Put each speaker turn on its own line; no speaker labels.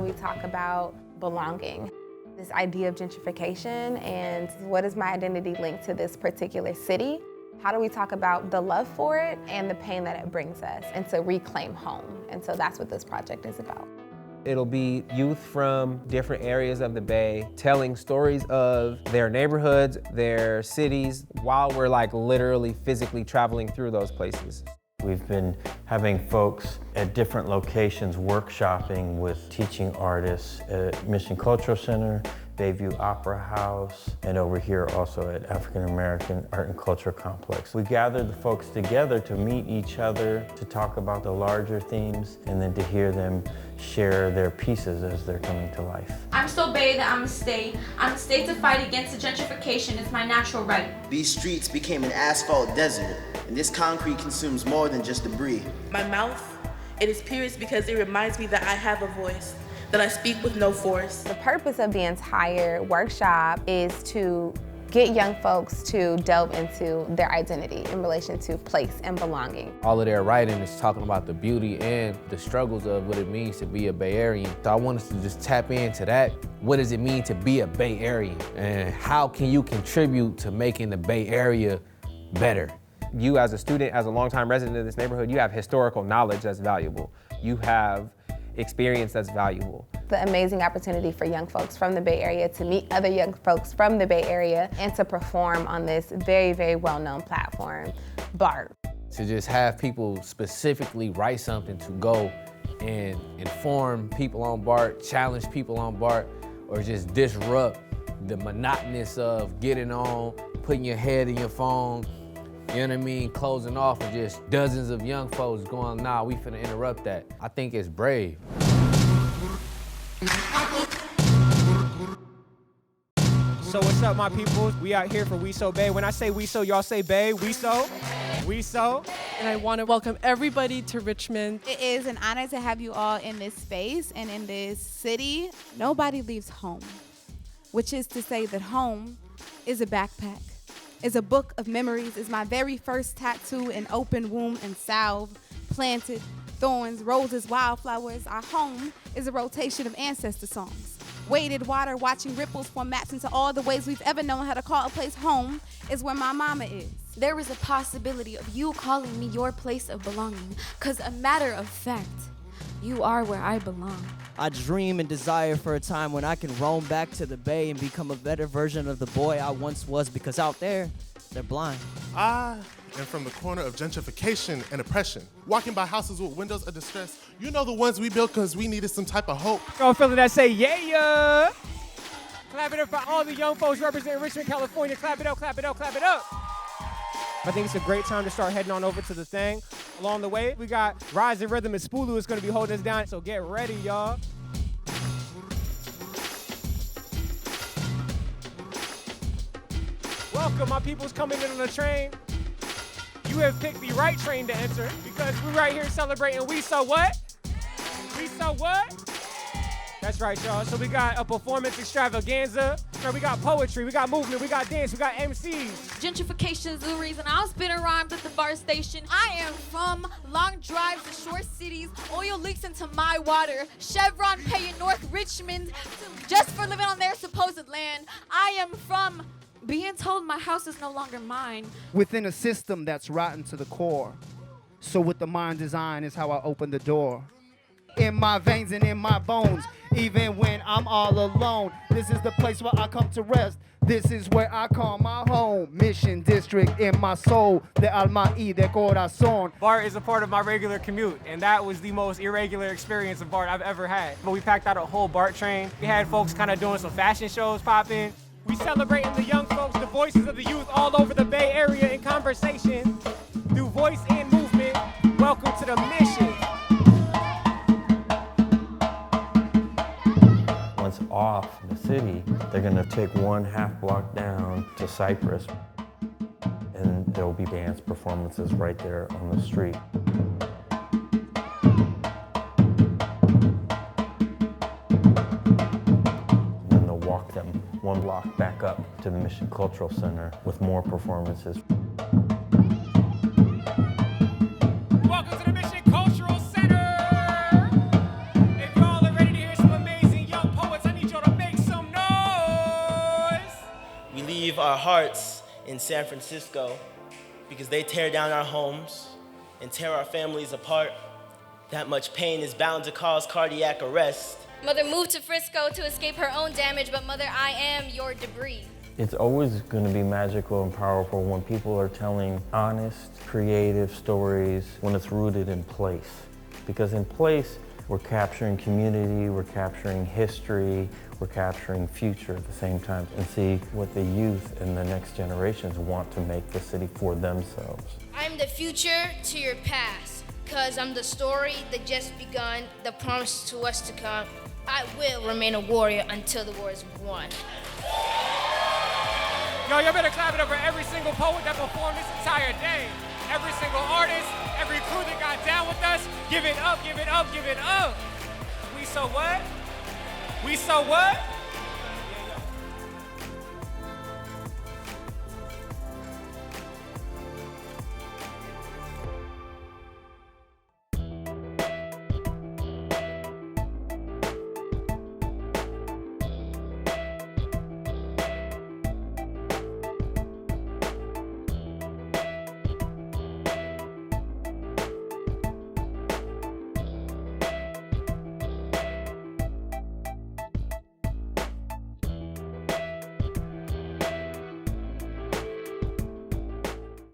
we talk about belonging? This idea of gentrification and what is my identity linked to this particular city? How do we talk about the love for it and the pain that it brings us, and to reclaim home? And so that's what this project is about.
It'll be youth from different areas of the Bay telling stories of their neighborhoods, their cities, while we're like literally physically traveling through those places.
We've been having folks at different locations workshopping with teaching artists at Mission Cultural Center, Bayview Opera House, and over here also at African American Art and Culture Complex. We gathered the folks together to meet each other, to talk about the larger themes, and then to hear them share their pieces as they're coming to life.
I'm so Bay that I'ma stay. I'ma stay to fight against the gentrification. It's my natural right.
These streets became an asphalt desert, and this concrete consumes more than just debris.
My mouth, it is pierced because it reminds me that I have a voice, that I speak with no force.
The purpose of the entire workshop is to get young folks to delve into their identity in relation to place and belonging.
All of their writing is talking about the beauty and the struggles of what it means to be a Bay Arean. So I want us to just tap into that. What does it mean to be a Bay Arean? And how can you contribute to making the Bay Area better?
You as a student, as a longtime resident of this neighborhood, you have historical knowledge that's valuable. You have experience that's valuable.
The amazing opportunity for young folks from the Bay Area to meet other young folks from the Bay Area and to perform on this very, very well-known platform, BART.
To just have people specifically write something to go and inform people on BART, challenge people on BART, or just disrupt the monotonous of getting on, putting your head in your phone, you know what I mean, closing off, and just dozens of young folks going, nah, we finna interrupt that. I think it's brave.
So what's up, my people? We out here for We So Bay. When I say We So, y'all say Bay. We So. We So.
And I want to welcome everybody to Richmond.
It is an honor to have you all in this space and in this city. Nobody leaves home, which is to say that home is a backpack, is a book of memories, is my very first tattoo, an open womb and salve, planted, thorns, roses, wildflowers. Our home is a rotation of ancestor songs. Weighted water, watching ripples form maps into all the ways we've ever known how to call a place home is where my mama is.
There is a possibility of you calling me your place of belonging, 'cause a matter of fact, you are where I belong.
I dream and desire for a time when I can roam back to the Bay and become a better version of the boy I once was, because out there, they're blind.
I am from the corner of gentrification and oppression. Walking by houses with windows of distress. You know, the ones we built because we needed some type of hope.
Y'all feeling that? Say yeah. Clap it up for all the young folks representing Richmond, California. Clap it up, clap it up, clap it up. I think it's a great time to start heading on over to the thing. Along the way, we got Rise and Rhythm and Spooloo is going to be holding us down, so get ready, y'all. Welcome, my people's coming in on the train. You have picked the right train to enter, because we're right here celebrating We So What? We So What? That's right, y'all. So we got a performance extravaganza. We got poetry, we got movement, we got dance, we got MCs.
Gentrification is the reason I'll spin rhymes at the BART station. I am from long drives to short cities. Oil leaks into my water. Chevron paying North Richmond just for living on their supposed land. I am from being told my house is no longer mine.
Within a system that's rotten to the core. So with the mind design is how I open the door. In my veins and in my bones, even when I'm all alone. This is the place where I come to rest. This is where I call my home. Mission District in my soul, de alma y de corazón.
BART is a part of my regular commute, and that was the most irregular experience of BART I've ever had. But we packed out a whole BART train. We had folks kind of doing some fashion shows popping. We celebrating the young folks, the voices of the youth all over the Bay Area in conversation through voice and movement. Welcome to the mission.
Once off the city, they're gonna take 1/2 block down to Cypress, and there'll be dance performances right there on the street. And then they'll walk them 1 block back up to the Mission Cultural Center with more performances.
Welcome to the Mission Cultural Center. If y'all are ready to hear some amazing
our hearts in San Francisco because they tear down our homes and tear our families apart. That much pain is bound to cause cardiac arrest.
Mother moved to Frisco to escape her own damage, but Mother, I am your debris.
It's always going to be magical and powerful when people are telling honest, creative stories when it's rooted in place. Because in place, we're capturing community, we're capturing history, we're capturing future at the same time, and see what the youth and the next generations want to make the city for themselves.
I'm the future to your past, cause I'm the story that just begun, the promise to us to come. I will remain a warrior until the war is won.
Yo, you better clap it up for every single poet that performed this entire day. Every single artist, every crew that got down with us. Give it up, give it up, give it up. We so what? We so what?